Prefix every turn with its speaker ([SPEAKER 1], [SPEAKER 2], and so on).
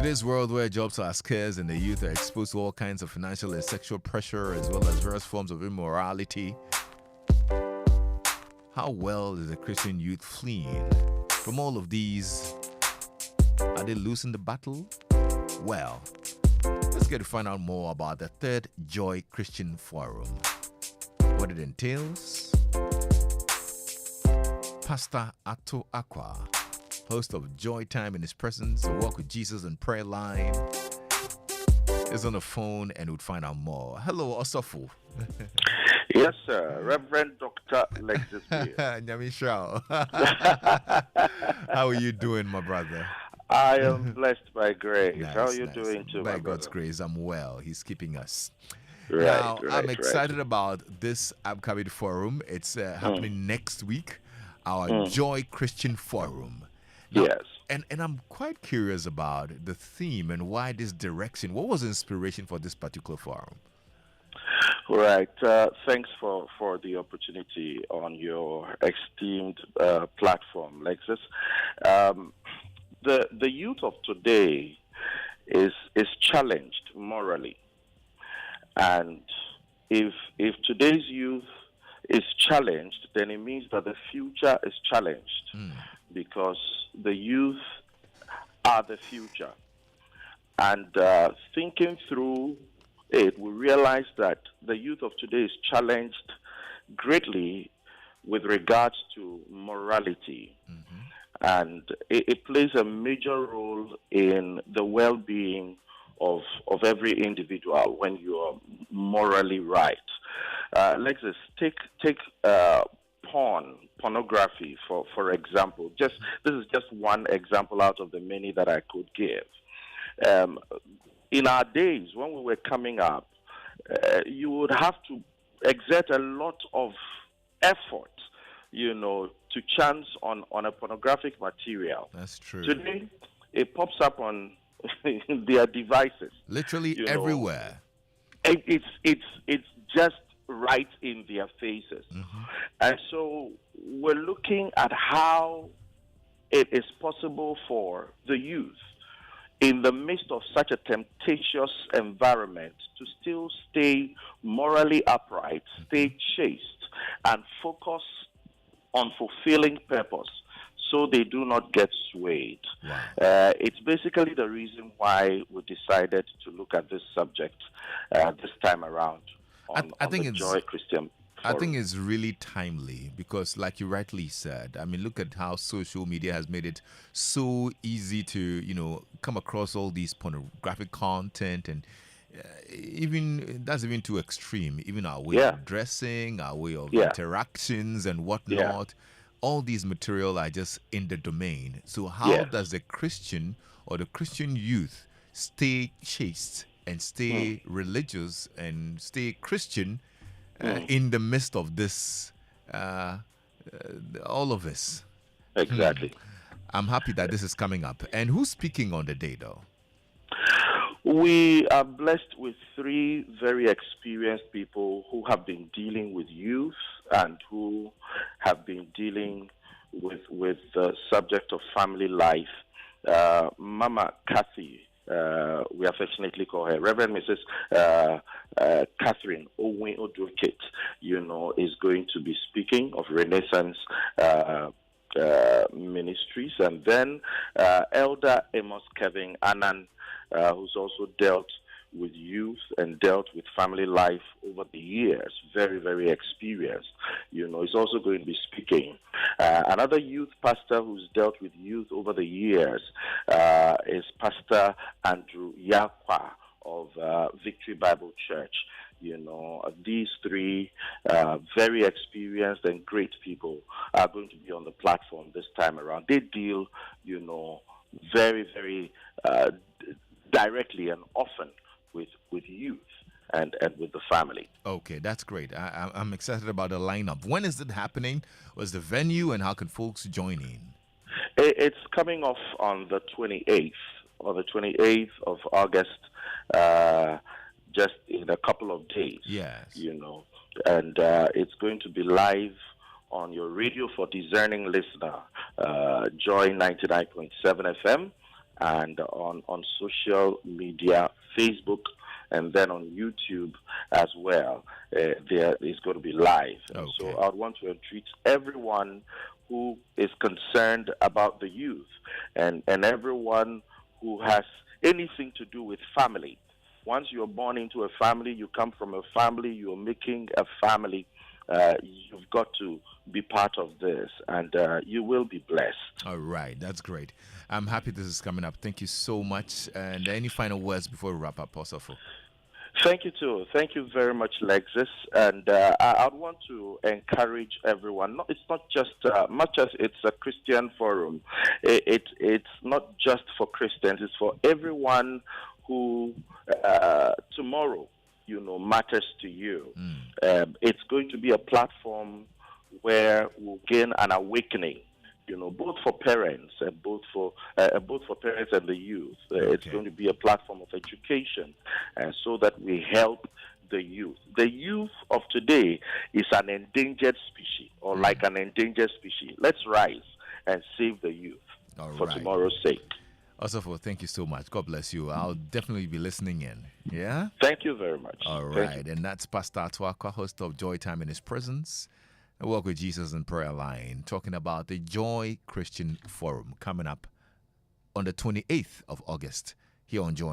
[SPEAKER 1] today's world where jobs are scarce and the youth are exposed to all kinds of financial and sexual pressure as well as various forms of immorality, how well is the Christian youth fleeing from all of these? Are they losing the battle? Well, let's get to find out more about the Third Joy Christian Forum, what it entails. Pastor Ato Aqua, host of Joy Time in His Presence, a Walk with Jesus and Prayer Line, is on the phone and would find out more. Hello, Osofo.
[SPEAKER 2] Yes, sir. Reverend Dr. Lexis.
[SPEAKER 1] Nyami Shao. How are you doing, my brother?
[SPEAKER 2] I am blessed by grace.
[SPEAKER 1] Nice,
[SPEAKER 2] How are you
[SPEAKER 1] nice.
[SPEAKER 2] doing too,
[SPEAKER 1] By
[SPEAKER 2] my
[SPEAKER 1] God's
[SPEAKER 2] brother?
[SPEAKER 1] grace, I'm well. He's keeping us.
[SPEAKER 2] Right,
[SPEAKER 1] I'm excited about this upcoming forum. It's happening next week, our Joy Christian Forum. Now,
[SPEAKER 2] Yes.
[SPEAKER 1] And I'm quite curious about the theme and why this direction. What was the inspiration for this particular forum?
[SPEAKER 2] Right. Thanks for the opportunity on your esteemed platform, Lexis. The youth of today is challenged morally, and if today's youth is challenged, then it means that the future is challenged because the youth are the future. And thinking through it, we realize that the youth of today is challenged greatly with regards to morality. And it plays a major role in the well-being of every individual when you are morally right. Lexis, take pornography for example. This is just one example out of the many that I could give. In our days when we were coming up, you would have to exert a lot of effort, to chance on a pornographic material.
[SPEAKER 1] That's true.
[SPEAKER 2] Today, it pops up on their devices.
[SPEAKER 1] Literally everywhere.
[SPEAKER 2] It's just right in their faces. And so we're looking at how it is possible for the youth in the midst of such a temptatious environment to still stay morally upright, stay chaste, and focus on fulfilling purpose so they do not get swayed.
[SPEAKER 1] Wow.
[SPEAKER 2] It's basically the reason why we decided to look at this subject this time around on the Joy Christian Forum.
[SPEAKER 1] I think it's really timely because, like you rightly said, I mean, look at how social media has made it so easy to, come across all these pornographic content, and that's even too extreme. Even our way of dressing, our way of interactions and whatnot, all these material are just in the domain. So how does the Christian or the Christian youth stay chaste and stay religious and stay Christian in the midst of this, all of this?
[SPEAKER 2] Exactly.
[SPEAKER 1] I'm happy that this is coming up. And who's speaking on the day, though?
[SPEAKER 2] We are blessed with three very experienced people who have been dealing with youth and who have been dealing with the subject of family life. Mama Kathy, we affectionately call her Reverend Mrs. Catherine Owen Odukit, is going to be speaking of Renaissance Ministries. And then Elder Amos Kevin Annan, who's also dealt with youth and dealt with family life over the years, very, very experienced, is also going to be speaking. Another youth pastor who's dealt with youth over the years is Pastor Andrew Yakwa of Victory Bible Church. These three very experienced and great people are going to be on the platform this time around. They deal, very, very directly and often with youth and with the family.
[SPEAKER 1] Okay, that's great. I'm excited about the lineup. When is it happening? What's the venue, and how can folks join in?
[SPEAKER 2] It's coming off on the 28th of August, just in a couple of days.
[SPEAKER 1] Yes.
[SPEAKER 2] And it's going to be live on your radio for discerning listener, Joy 99.7 FM, and on social media, Facebook, and then on YouTube as well. There is going to be live. And so
[SPEAKER 1] Okay.
[SPEAKER 2] I would want to entreat everyone who is concerned about the youth and everyone who has anything to do with family. Once you're born into a family, you come from a family, you're making a family, you've got to be part of this, and you will be blessed.
[SPEAKER 1] All right. That's great. I'm happy this is coming up. Thank you so much. And any final words before we wrap up, Osofo?
[SPEAKER 2] Thank you too. Thank you very much, Lexis. And I'd want to encourage everyone. It's not just much as it's a Christian forum. It's not just for Christians. It's for everyone who tomorrow, matters to you. It's going to be a platform where we'll gain an awakening, both for parents and both for parents and the youth. It's
[SPEAKER 1] Okay.
[SPEAKER 2] going to be a platform of education, so that we help the youth. The youth of today is an endangered species, or like an endangered species. Let's rise and save the youth
[SPEAKER 1] All
[SPEAKER 2] for
[SPEAKER 1] right.
[SPEAKER 2] tomorrow's sake.
[SPEAKER 1] Osofo, thank you so much. God bless you. I'll definitely be listening in. Yeah?
[SPEAKER 2] Thank you very much.
[SPEAKER 1] All
[SPEAKER 2] Thank
[SPEAKER 1] right.
[SPEAKER 2] you.
[SPEAKER 1] And that's Pastor Atwaka, host of Joy Time in His Presence. I Walk with Jesus in Prayer Line, talking about the Joy Christian Forum coming up on the 28th of August here on Joy.